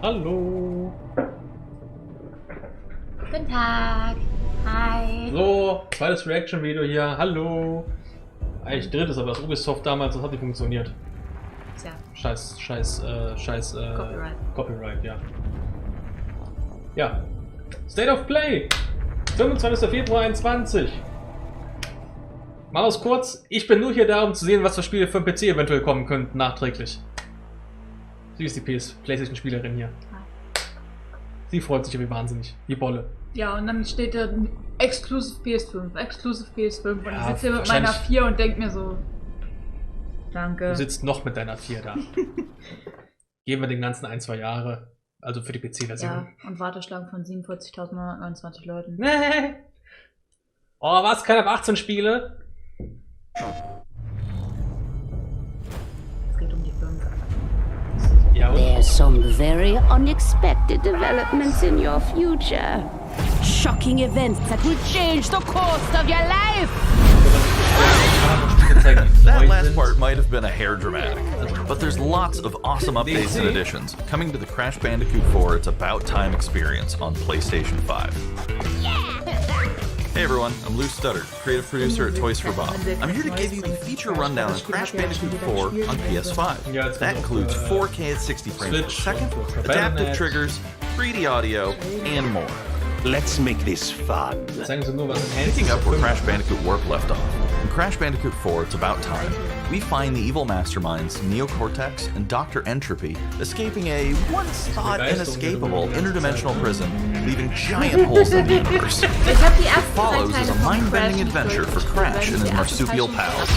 Hallo. Guten Tag. Hi. So, zweites Reaction-Video hier. Hallo. Eigentlich drittes, aber das Ubisoft damals, das hat nicht funktioniert. Tja. Scheiß, Copyright, ja. Ja. State of Play. 25. Februar 21. Mal aus kurz. Ich bin nur hier da, um zu sehen, was für Spiele für den PC eventuell kommen könnten, nachträglich. Sie ist die PlayStation-Spielerin hier. Sie freut sich wie wahnsinnig. Die Bolle. Ja, und dann steht da Exclusive PS5, Exclusive PS5. Und Ja, ich sitze hier mit meiner 4 und denke mir so, danke. Du sitzt noch mit deiner 4 da. Geben wir den ganzen 1-2 Jahre. Also für die PC-Version. Ja, und Warteschlangen von 47.929 Leuten. Nee. Oh, was? Keine ab 18 Spiele? Es geht um die 5. Ja, und? There's some very unexpected developments in your future. Shocking events that will change the course of your life. That last part might have been a hair dramatic, but there's lots of awesome updates and additions coming to the Crash Bandicoot 4 It's About Time experience on PlayStation 5. Hey everyone, I'm Lou Studdard, creative producer at Toys for Bob. I'm here to give you the feature rundown of Crash Bandicoot 4 on PS5. That includes 4K at 60 frames per second, adaptive triggers, 3D audio, and more. Let's make this fun. Picking up where Crash Bandicoot Warp left off, in Crash Bandicoot 4 It's About Time, we find the evil masterminds Neo-Cortex and Dr. Entropy escaping a once-thought inescapable interdimensional prison, leaving giant holes in the universe. What follows is a mind-bending adventure for Crash and his marsupial pals.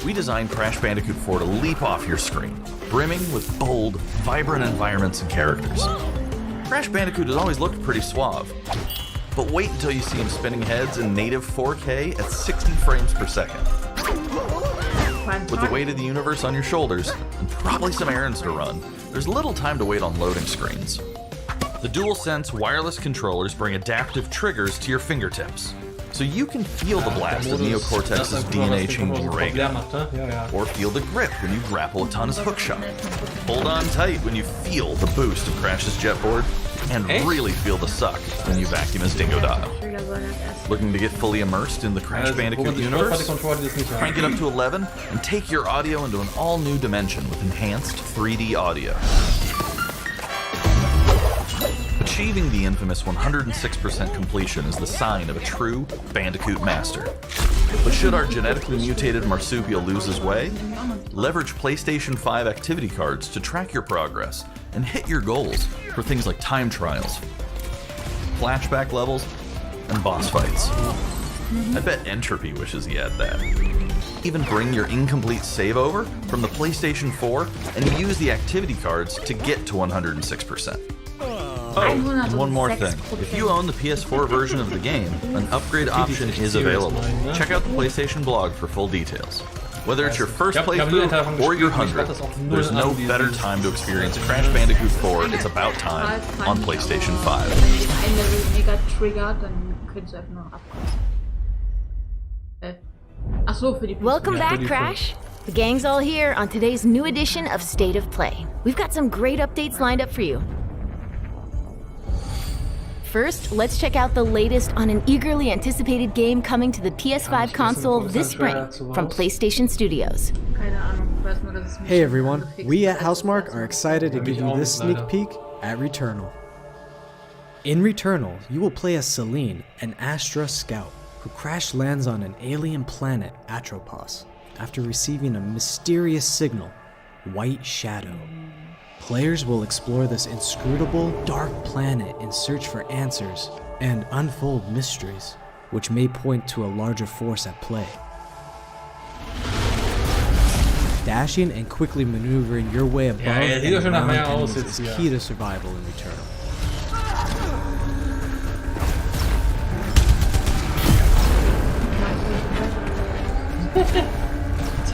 We designed Crash Bandicoot 4 to leap off your screen, brimming with bold, vibrant environments and characters. Crash Bandicoot has always looked pretty suave, but wait until you see him spinning heads in native 4K at 60 frames per second. With the weight of the universe on your shoulders, and probably some errands to run, there's little time to wait on loading screens. The DualSense wireless controllers bring adaptive triggers to your fingertips, so you can feel the blast of Neo-Cortex's DNA-changing ray gun, or feel the grip when you grapple a ton's hookshot. Hold on tight when you feel the boost of Crash's jetboard, and really feel the suck when you vacuum his Dingo Dial. Looking to get fully immersed in the Crash Bandicoot universe? Crank it up to 11 and take your audio into an all-new dimension with enhanced 3D audio. Achieving the infamous 106% completion is the sign of a true Bandicoot master. But should our genetically mutated marsupial lose his way? Leverage PlayStation 5 activity cards to track your progress and hit your goals for things like time trials, flashback levels, and boss fights. I bet Entropy wishes he had that. Even bring your incomplete save over from the PlayStation 4 and use the activity cards to get to 106%. Oh, and one more thing. If you own the PS4 version of the game, an upgrade option is available. Check out the PlayStation blog for full details. Whether it's your first playthrough or your 100th, there's no better time to experience Crash Bandicoot 4 It's About Time on PlayStation 5. Welcome back, Crash. The gang's all here on today's new edition of State of Play. We've got some great updates lined up for you. First, let's check out the latest on an eagerly anticipated game coming to the PS5 console this spring from PlayStation Studios. Hey everyone, we at Housemarque are excited to give you this sneak peek at Returnal. In Returnal, you will play as Celine, an Astra scout, who crash lands on an alien planet, Atropos, after receiving a mysterious signal, White Shadow. Players will explore this inscrutable, dark planet in search for answers and unfold mysteries, which may point to a larger force at play. Dashing and quickly maneuvering your way above and around enemies is key to survival in Returnal.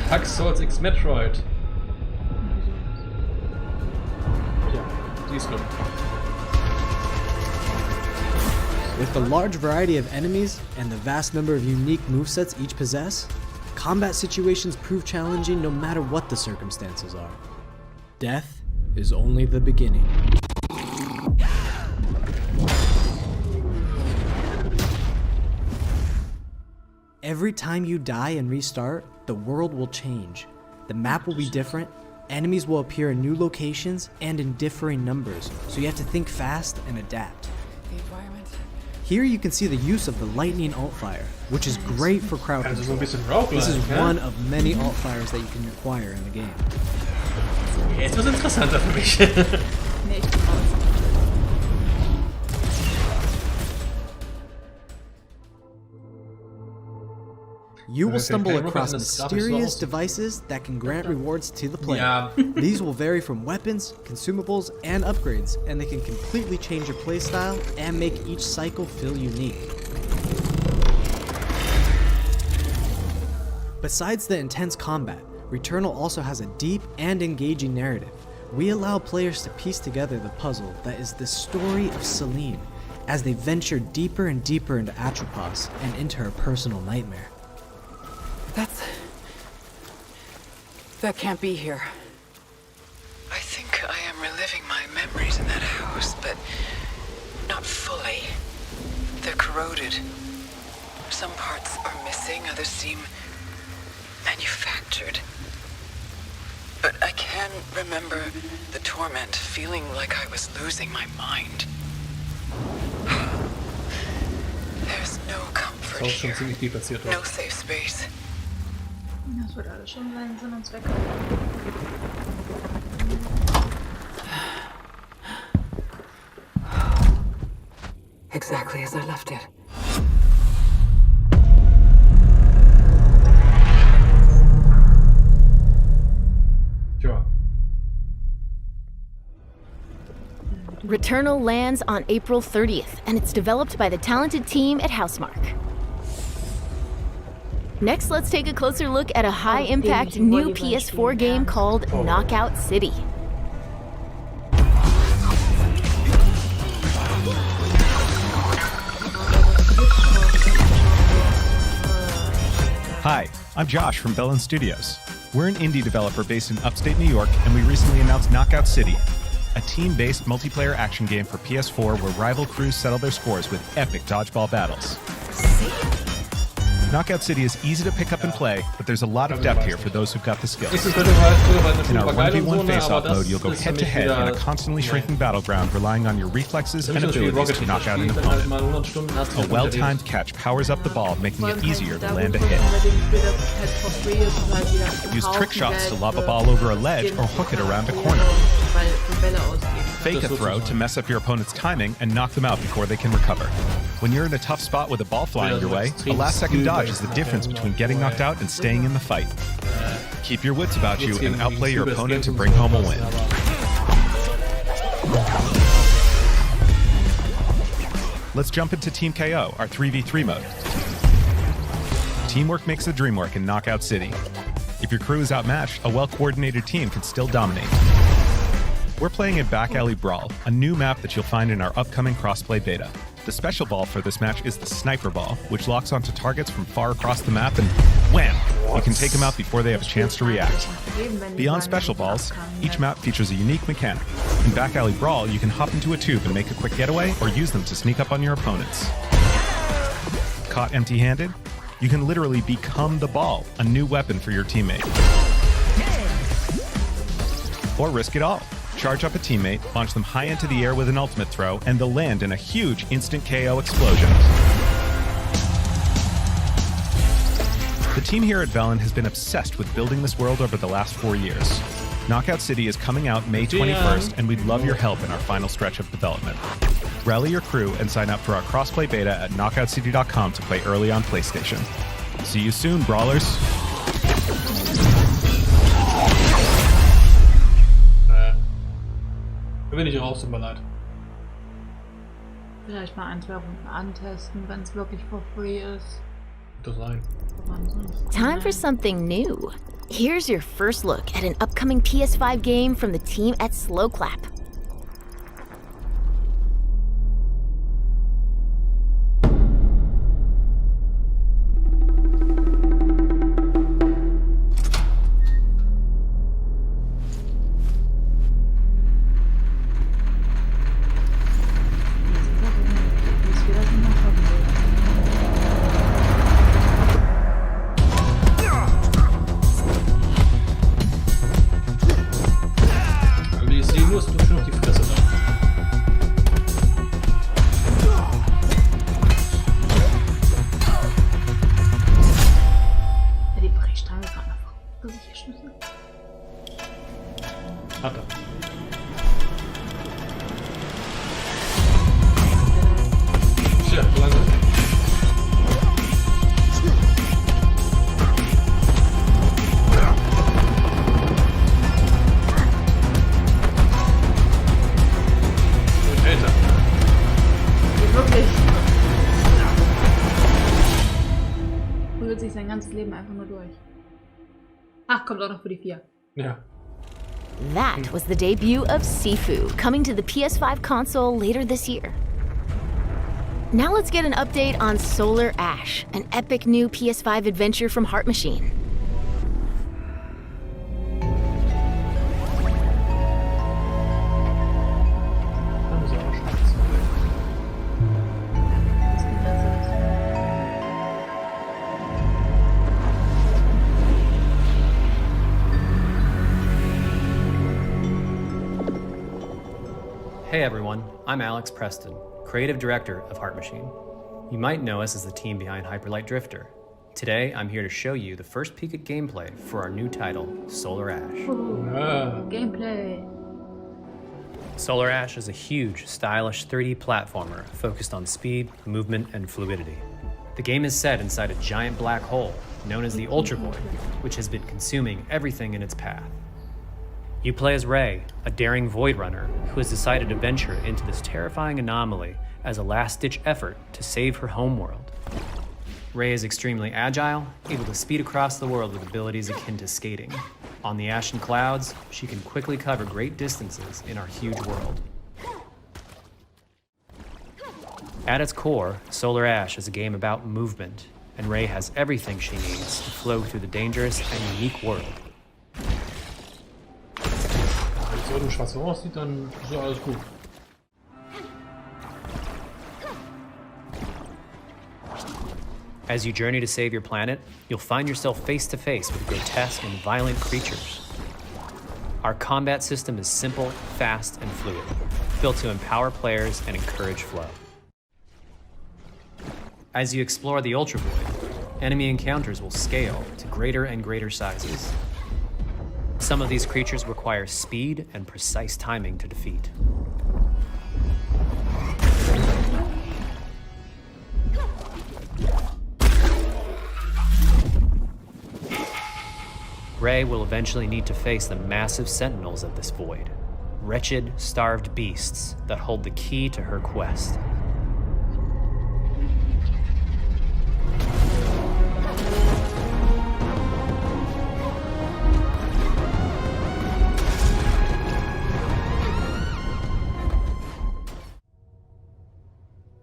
Dark Souls X Metroid. With the large variety of enemies and the vast number of unique movesets each possess, combat situations prove challenging no matter what the circumstances are. Death, is only the beginning. Every time you die and restart, the world will change. The map will be different, enemies will appear in new locations and in differing numbers, so you have to think fast and adapt. Here you can see the use of the lightning alt-fire, which is great for crowd control. This is one of many alt-fires that you can acquire in the game. Jetzt wird's interessanter für mich. Nee, ich bin raus. You will stumble across mysterious devices that can grant rewards to the player. These will vary from weapons, consumables, and upgrades, and they can completely change your playstyle and make each cycle feel unique. Besides the intense combat, Returnal also has a deep and engaging narrative. We allow players to piece together the puzzle that is the story of Celine, as they venture deeper and deeper into Atropos and into her personal nightmare. That can't be here. I think I am reliving my memories in that house, but not fully. They're corroded. Some parts are missing, others seem manufactured. But I can remember the torment, feeling like I was losing my mind. There's no comfort here. No safe space. Das wird alles schon seinen Sinn und Zweck. Exactly as I left it. Sure. Returnal lands on April 30th, and it's developed by the talented team at Housemarque. Next, let's take a closer look at a high-impact new PS4 game called Knockout City. Hi, I'm Josh from Bellin Studios. We're an indie developer based in upstate New York, and we recently announced Knockout City, a team-based multiplayer action game for PS4 where rival crews settle their scores with epic dodgeball battles. Knockout City is easy to pick up and play, but there's a lot of depth here for those who've got the skills. In our 1v1 face-off mode, you'll go head-to-head in a constantly shrinking battleground, relying on your reflexes and abilities to knock out an opponent. A well-timed catch powers up the ball, making it easier to land a hit. Use trick shots to lob a ball over a ledge or hook it around a corner. Fake a throw to mess up your opponent's timing and knock them out before they can recover. When you're in a tough spot with a ball flying your way, a last-second dodge is the difference between getting knocked out and staying in the fight. Keep your wits about you and outplay your opponent to bring home a win. Let's jump into Team KO, our 3v3 mode. Teamwork makes the dream work in Knockout City. If your crew is outmatched, a well-coordinated team can still dominate. We're playing in Back Alley Brawl, a new map that you'll find in our upcoming crossplay beta. The special ball for this match is the Sniper Ball, which locks onto targets from far across the map and wham! You can take them out before they have a chance to react. Beyond special balls, each map features a unique mechanic. In Back Alley Brawl, you can hop into a tube and make a quick getaway or use them to sneak up on your opponents. Caught empty-handed? You can literally become the ball, a new weapon for your teammate. Or risk it all. Charge up a teammate, launch them high into the air with an ultimate throw, and they'll land in a huge instant KO explosion. The team here at Velen has been obsessed with building this world over the last 4 years. Knockout City is coming out May 21st, and we'd love your help in our final stretch of development. Rally your crew and sign up for our crossplay beta at knockoutcity.com to play early on PlayStation. See you soon, brawlers! Bin ich raus, tut mir leid. Vielleicht mal 1, 2 Runden antesten, wenn es wirklich for free ist. Das sein. Time for something new. Here's your first look at an upcoming PS5 game from the team at Slowclap. ganzes Leben einfach nur durch. Ach, kommt auch noch für die 4. Ja. That was the debut of Sifu, coming to the PS5 console later this year. Now let's get an update on Solar Ash, an epic new PS5 adventure from Heart Machine. Hey everyone, I'm Alex Preston, creative director of Heart Machine. You might know us as the team behind Hyperlight Drifter. Today, I'm here to show you the first peek at gameplay for our new title, Solar Ash. Gameplay. Solar Ash is a huge, stylish 3D platformer focused on speed, movement, and fluidity. The game is set inside a giant black hole known as the Ultra Void, which has been consuming everything in its path. You play as Ray, a daring Void Runner who has decided to venture into this terrifying anomaly as a last-ditch effort to save her homeworld. Ray is extremely agile, able to speed across the world with abilities akin to skating. On the ashen clouds, she can quickly cover great distances in our huge world. At its core, Solar Ash is a game about movement, and Ray has everything she needs to flow through the dangerous and unique world. Wenn so ein schwarzer aussieht, dann ist ja alles gut. As you journey to save your planet, you'll find yourself face to face with grotesque and violent creatures. Our combat system is simple, fast, and fluid, built to empower players and encourage flow. As you explore the Ultra Void, enemy encounters will scale to greater and greater sizes. Some of these creatures require speed and precise timing to defeat. Ray will eventually need to face the massive sentinels of this void, wretched, starved beasts that hold the key to her quest.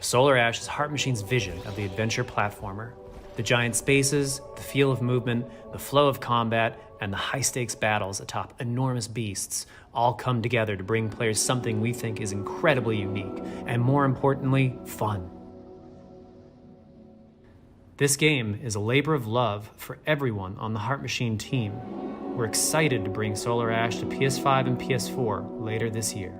Solar Ash is Heart Machine's vision of the adventure platformer. The giant spaces, the feel of movement, the flow of combat, and the high-stakes battles atop enormous beasts all come together to bring players something we think is incredibly unique, and more importantly, fun. This game is a labor of love for everyone on the Heart Machine team. We're excited to bring Solar Ash to PS5 and PS4 later this year.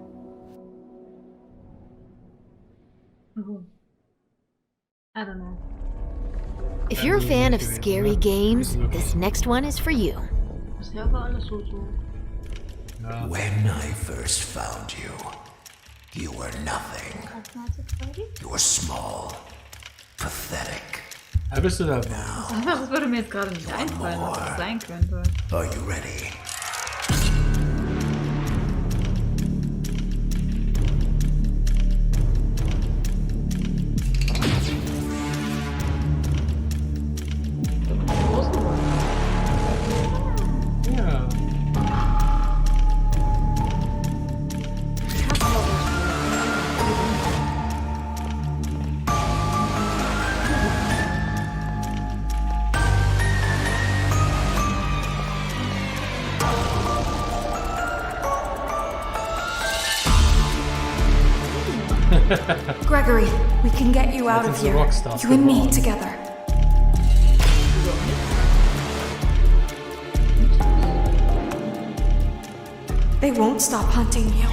I don't know. If you're a fan of scary games, this next one is for you. When I first found you, you were nothing. You were small, pathetic. Bist du da? Das würde mir jetzt gerade nicht einfallen, was das sein könnte. Are you ready? Gregory, we can get you out of here. You and me together. They won't stop hunting you.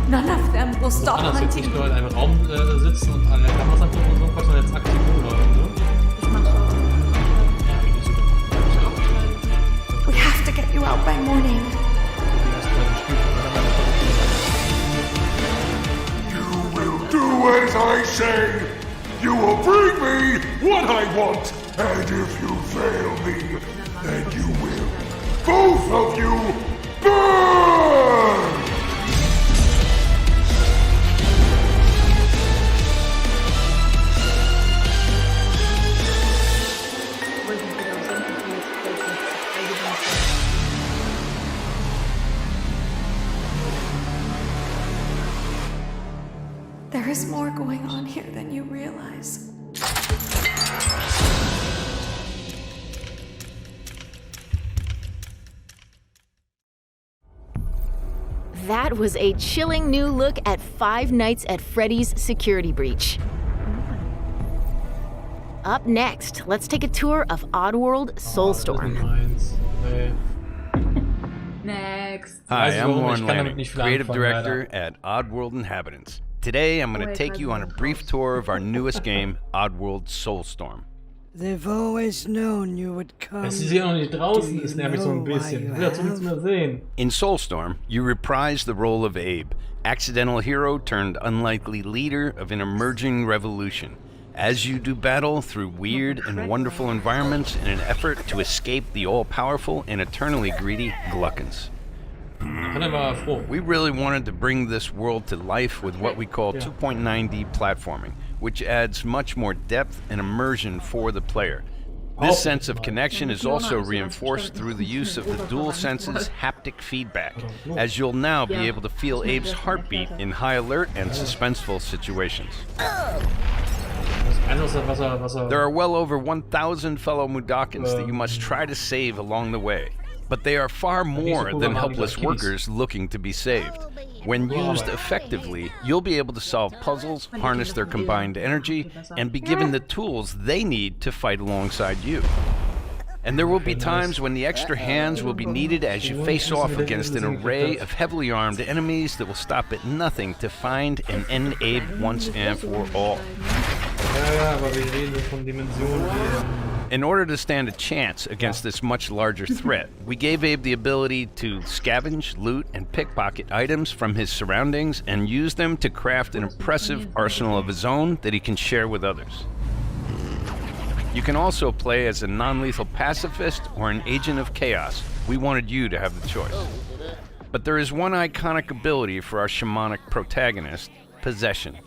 None of them will stop hunting you. Nicht nur in einem Raum sitzen und an der Kamera und so, sondern jetzt aktiv rumlaufen, ne? We have to get you out by morning. Do as I say! You will bring me what I want! And if you fail me, then you will, both of you, burn! There is more going on here than you realize. That was a chilling new look at Five Nights at Freddy's security breach. Up next, let's take a tour of Oddworld Soulstorm. Next. Hi, I'm Lauren Lanning, Creative Director at Oddworld Inhabitants. Today, I'm going to take you on a brief tour of our newest game, Oddworld Soulstorm. They've always known you would come. Es ist ja noch nicht draußen, ist nämlich so ein bisschen. Will zumindest mal sehen. In Soulstorm, you reprise the role of Abe, accidental hero turned unlikely leader of an emerging revolution, as you do battle through weird and wonderful environments in an effort to escape the all-powerful and eternally greedy Gluckens. We really wanted to bring this world to life with what we call 2.9D platforming, which adds much more depth and immersion for the player. This sense of connection is also reinforced through the use of the DualSense's haptic feedback, as you'll now be able to feel Abe's heartbeat in high alert and suspenseful situations. There are well over 1,000 fellow Mudokons that you must try to save along the way. But they are far more than helpless workers looking to be saved. When used effectively, you'll be able to solve puzzles, harness their combined energy, and be given the tools they need to fight alongside you. And there will be times when the extra hands will be needed as you face off against an array of heavily armed enemies that will stop at nothing to find and end Abe once and for all. In order to stand a chance against this much larger threat, we gave Abe the ability to scavenge, loot, and pickpocket items from his surroundings and use them to craft an impressive arsenal of his own that he can share with others. You can also play as a non-lethal pacifist or an agent of chaos. We wanted you to have the choice. But there is one iconic ability for our shamanic protagonist, possession.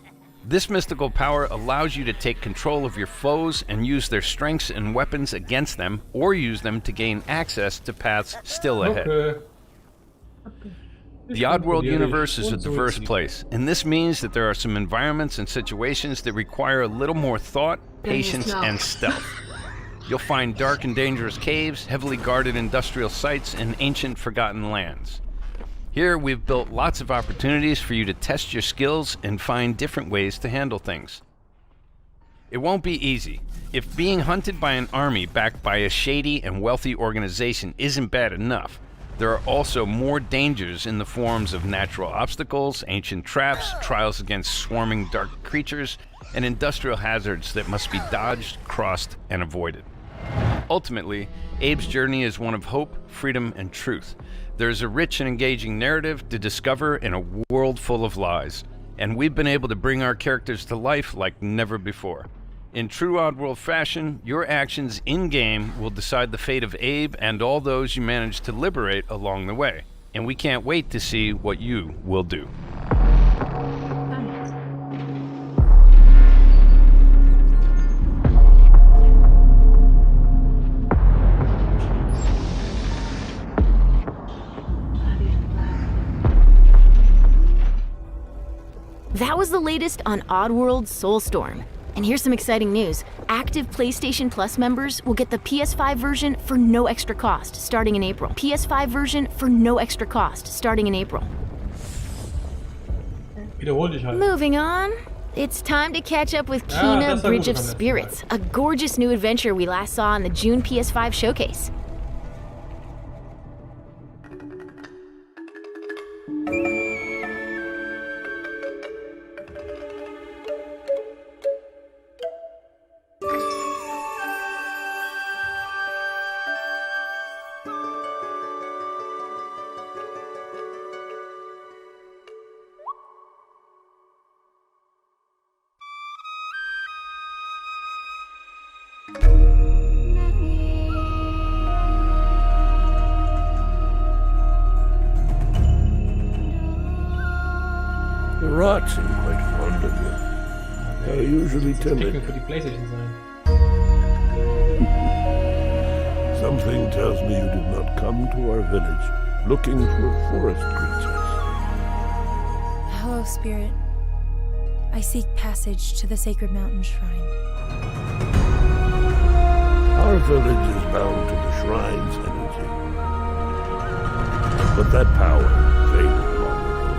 This mystical power allows you to take control of your foes and use their strengths and weapons against them, or use them to gain access to paths still ahead. The Oddworld universe is a diverse place, and this means that there are some environments and situations that require a little more thought, patience, and stealth. You'll find dark and dangerous caves, heavily guarded industrial sites, and ancient forgotten lands. Here, we've built lots of opportunities for you to test your skills and find different ways to handle things. It won't be easy. If being hunted by an army backed by a shady and wealthy organization isn't bad enough, there are also more dangers in the forms of natural obstacles, ancient traps, trials against swarming dark creatures, and industrial hazards that must be dodged, crossed, and avoided. Ultimately, Abe's journey is one of hope, freedom, and truth. There's a rich and engaging narrative to discover in a world full of lies, and we've been able to bring our characters to life like never before. In true Oddworld fashion, your actions in-game will decide the fate of Abe and all those you manage to liberate along the way, and we can't wait to see what you will do. That was the latest on Oddworld Soulstorm. And here's some exciting news. Active PlayStation Plus members will get the PS5 version for no extra cost starting in April. PS5 version for no extra cost starting in April. Moving on. It's time to catch up with Kena Bridge of Spirits, a gorgeous new adventure we last saw in the June PS5 showcase. The rats seem quite fond of you. They're usually timid. Something tells me you did not come to our village looking for forest creatures. Hello, Spirit. I seek passage to the sacred mountain shrine. Our village is bound to the shrine's energy. But that power faded long ago.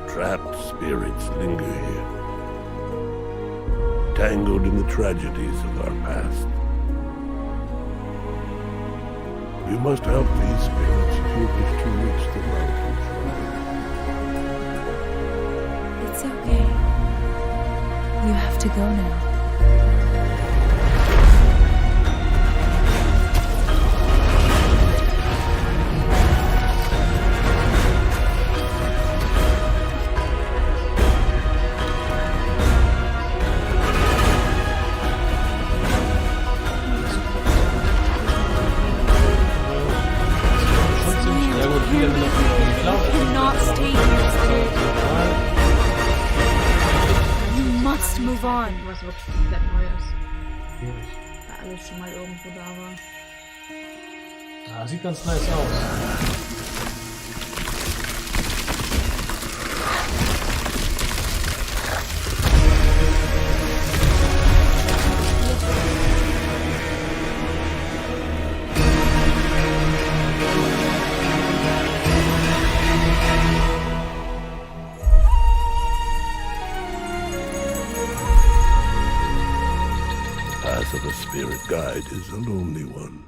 Trapped spirits linger here, tangled in the tragedies of our past. You must help these spirits if you wish to reach the mountain shrine. It's okay. You have to go now. Move on. Was wirklich komplett neu ist. Weil alles schon mal irgendwo da war. Ah, sieht ganz nice aus. Of a spirit guide is a lonely one.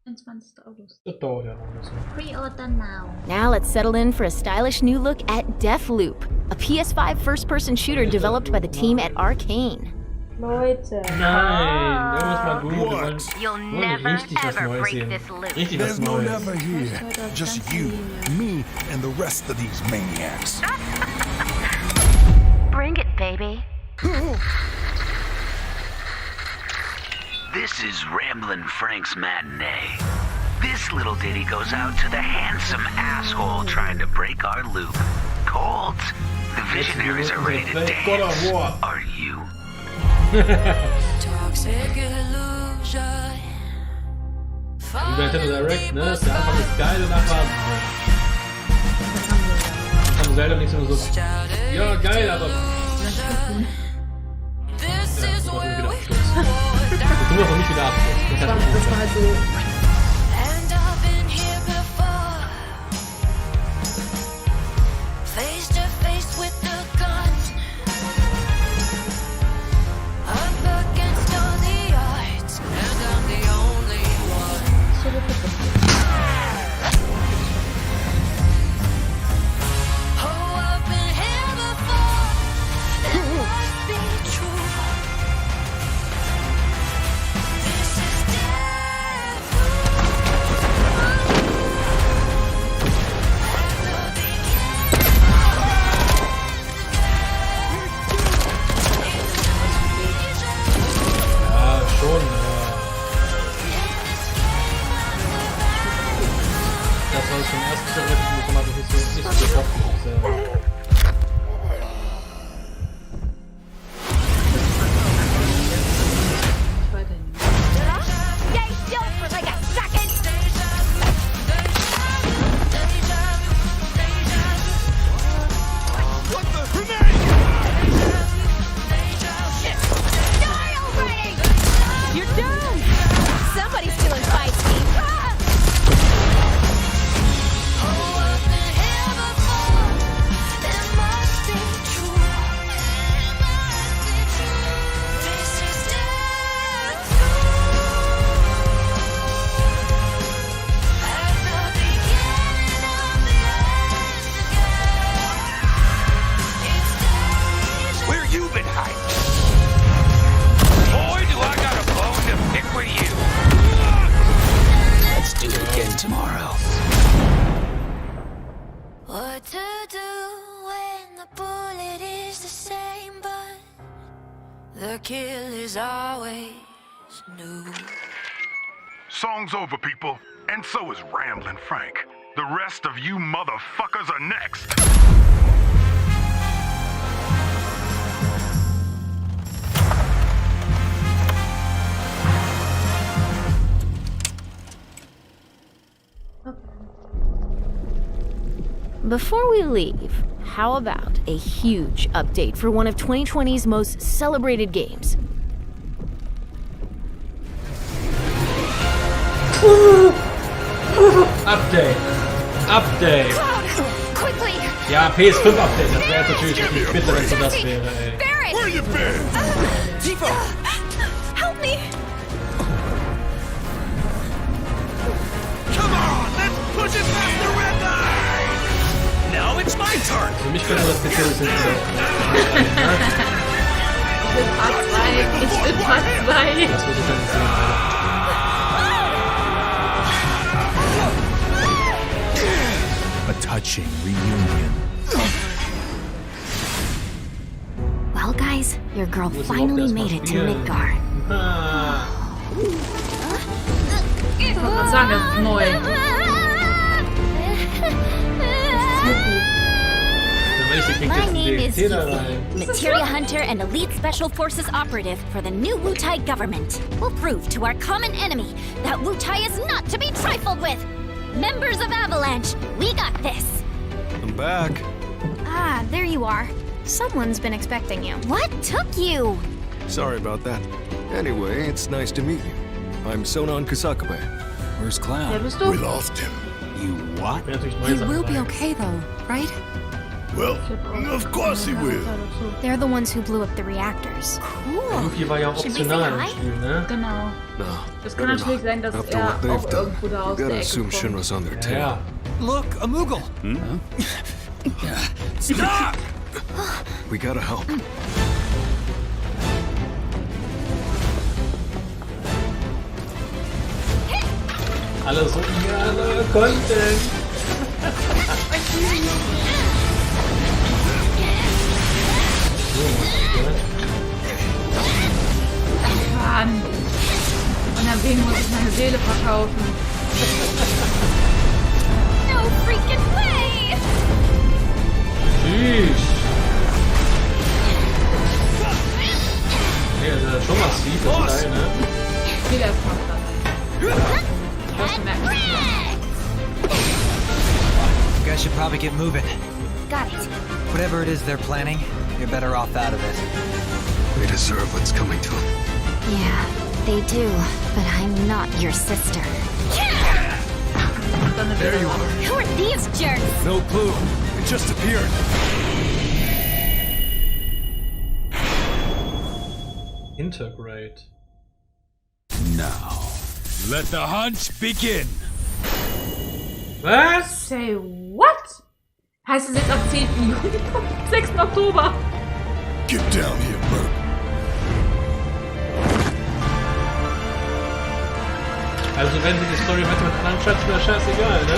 21. August. Das dauert ja noch ein bisschen. Pre-order now. Now let's settle in for a stylish new look at Deathloop, a PS5 first-person shooter developed by the team at Arcane. Leute. Nein, irgendwas mal gut. You'll Wir wollen never richtig was ever Neues break sehen. this loop. Richtig was There's no Neues. never here. Just you, me, and the rest of these maniacs. Bring it, baby. This is Ramblin' Frank's Matinee. This little ditty goes out to the handsome asshole trying to break our loop. Cold. The visionaries are ready to dance. Are you? Toxic illusion. Wie bei Nintendo Direct, ne? Der Anfang ist geil und nachher kann Zelda nicht so ja, geil, aber du musst doch nicht wieder abschluss. Das war halt so. The kill is always new. Song's over, people. And so is Ramblin' Frank. The rest of you motherfuckers are next. Before we leave, how about a huge update for one of 2020's most celebrated games? Update! Update! Quickly! Ja, PS5-Update, das wäre jetzt natürlich wirklich bitter, wenn so das wäre, ey. Where you been? Tifa! Help me! Come on, let's push it past the red line! Now it's my turn! Für mich könnte das PC ein bisschen so. Ich bin Part 2. Das würde ich dann sehen, Alter. A touching reunion. Well, guys, your girl finally made it to Midgard. Ich wollte gerade sagen, das ist neu. My name is Yuki, Materia Hunter and Elite Special Forces Operative for the new Wutai government. We'll prove to our common enemy that Wutai is not to be trifled with. Members of Avalanche, we got this. I'm back. Ah, there you are. Someone's been expecting you. What took you? Sorry about that. Anyway, it's nice to meet you. I'm Sonon Kusakabe. Where's Cloud? Wer bist du? We lost him. You what? He will be okay though, right? Well, of course he will. They're the ones who blew up the reactors. Cool. Yuki war ja auch optional im Spiel, ne? Genau. No. Das kann natürlich sein, dass After er what they've auch done, irgendwo da you aus der gotta Ecke assume kommt. Shinra's on their tail. Ja. Look, a Moogle! Stop! We gotta help. Alle so gerne Content. Mann. Und am Ende muss ich meine Seele verkaufen. No freaking way! Tschüss. Ja, das ist schon massiv, das Teil, ne? Ich will erstmal dran. Das merkt man. You guys should probably get moving. Got it. Whatever it is they're planning, you're better off out of it. We deserve what's coming to them. Yeah, they do, but I'm not your sister. There you are. Who are these jerks? No clue. It just appeared. Intergrade. Now, let the hunt begin. Was? Say what? Heißt es jetzt am 10. Juli? 6. Oktober. Get down here, Merc. Also wenn sie die Story weiter mit anderen schätzen, wäre scheißegal, ne?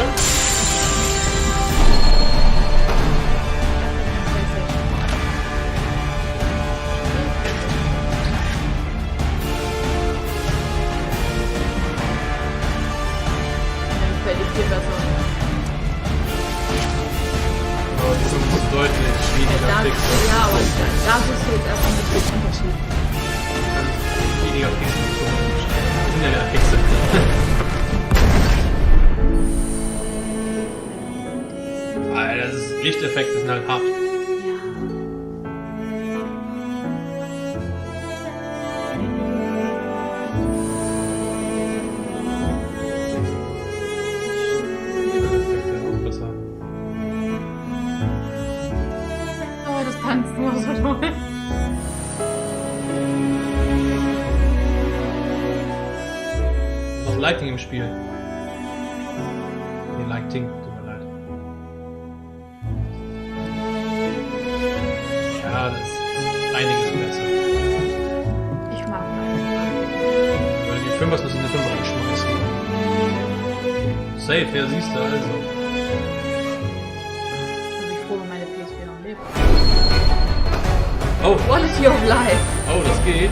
Dann fällt es dir besser. Aber die sind deutlich weniger fix. Ja, aber da bist du jetzt erstmal mit dem Unterschied. Weniger fix. Die sind ja fixe. Alter, das ist Lichteffekte sind halt hart. Oh, das tanzt nur so toll. Noch Lighting im Spiel. Nee, Lighting, tut mir leid. Ja, das ist einiges besser. Ich mag meine. Weil die 5 müssen in die 5 reinschmeißen. Safe, ja siehst du also. Ich bin froh, wenn meine PS4 noch lebt. Oh. Quality of life. Oh, das geht.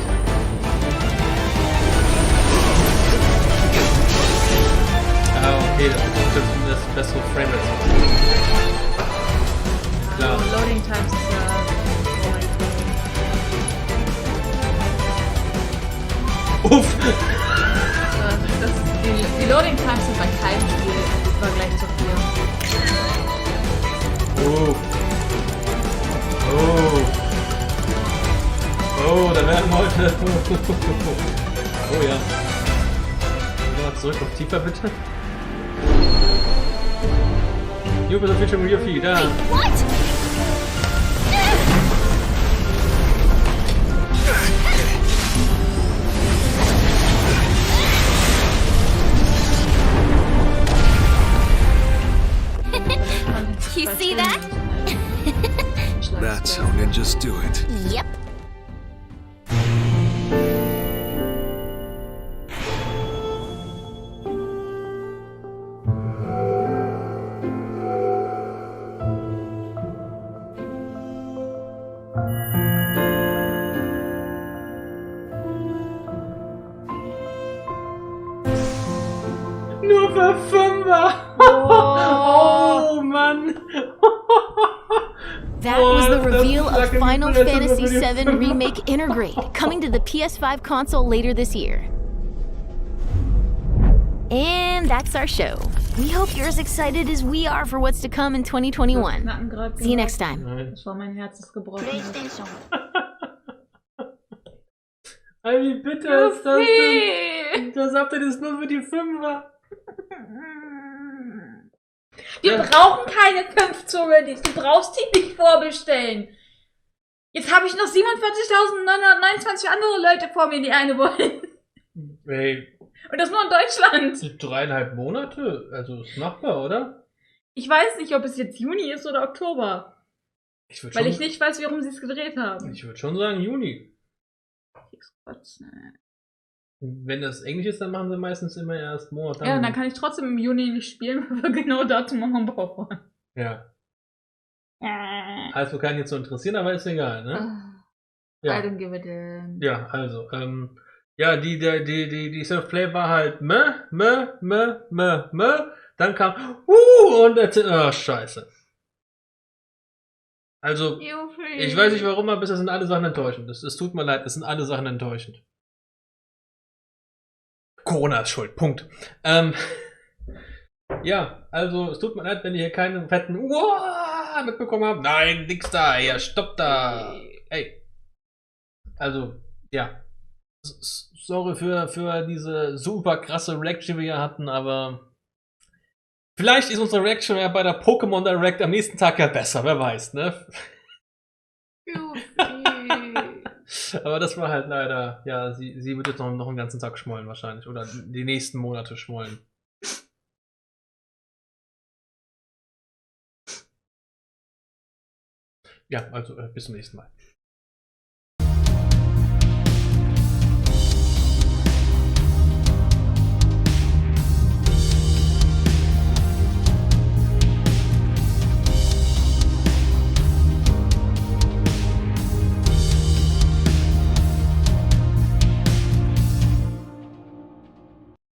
Ah, okay, das ist bestimmt das bessere Framerate. Klar. Also Loading Times ist ja... Uff! Die Loading Times sind bei keinem Spiel im Vergleich zu 4. Oh. Oh. Oh, da werden heute... Oh ja. Gehen wir mal zurück auf tiefer, bitte. New Präsentation Real Feed, da. What? You see that? That's how ninjas do it. Yep. Nur für 5er! Oh Mann! That was the reveal of Final Fantasy VII Remake Intergrade, coming to the PS5 console later this year. And that's our show. We hope you're as excited as we are for what's to come in 2021. See you next time. Das war mein Herz, das gebrochen ist. Wie bitter ist das denn? Das habt ihr das nur für die 5er. Wir brauchen keine 5 Zuredies. Du brauchst die nicht vorbestellen. Jetzt habe ich noch 47.929 andere Leute vor mir, die eine wollen. Hey. Und das nur in Deutschland. 3,5 Monate? Also ist machbar, oder? Ich weiß nicht, ob es jetzt Juni ist oder Oktober. Weil ich nicht weiß, warum sie es gedreht haben. Ich würde schon sagen Juni. Wenn das Englisch ist, dann machen sie meistens immer erst Monat. Ja, dann kann ich trotzdem im Juni nicht spielen, weil wir genau dazu machen brauchen. Ja. Also kann jetzt so interessieren, aber ist egal, ne? Ja. I don't give a damn. Ja, also, ja, die Self-Play war halt dann kam und scheiße. Also, ich weiß nicht warum, aber bisher sind alle Sachen enttäuschend. Es tut mir leid, es sind alle Sachen enttäuschend. Corona ist schuld, Punkt. Ja, also es tut mir leid, wenn ihr hier keinen fetten mitbekommen habt. Nein, nix da, ja, stopp da. Ey. Also, ja. Sorry für diese super krasse Reaction, die wir hatten, aber vielleicht ist unsere Reaction ja bei der Pokémon Direct am nächsten Tag ja besser, wer weiß, ne? Aber das war halt leider, ja, sie wird jetzt noch einen ganzen Tag schmollen wahrscheinlich. Oder die nächsten Monate schmollen. Ja, also bis zum nächsten Mal.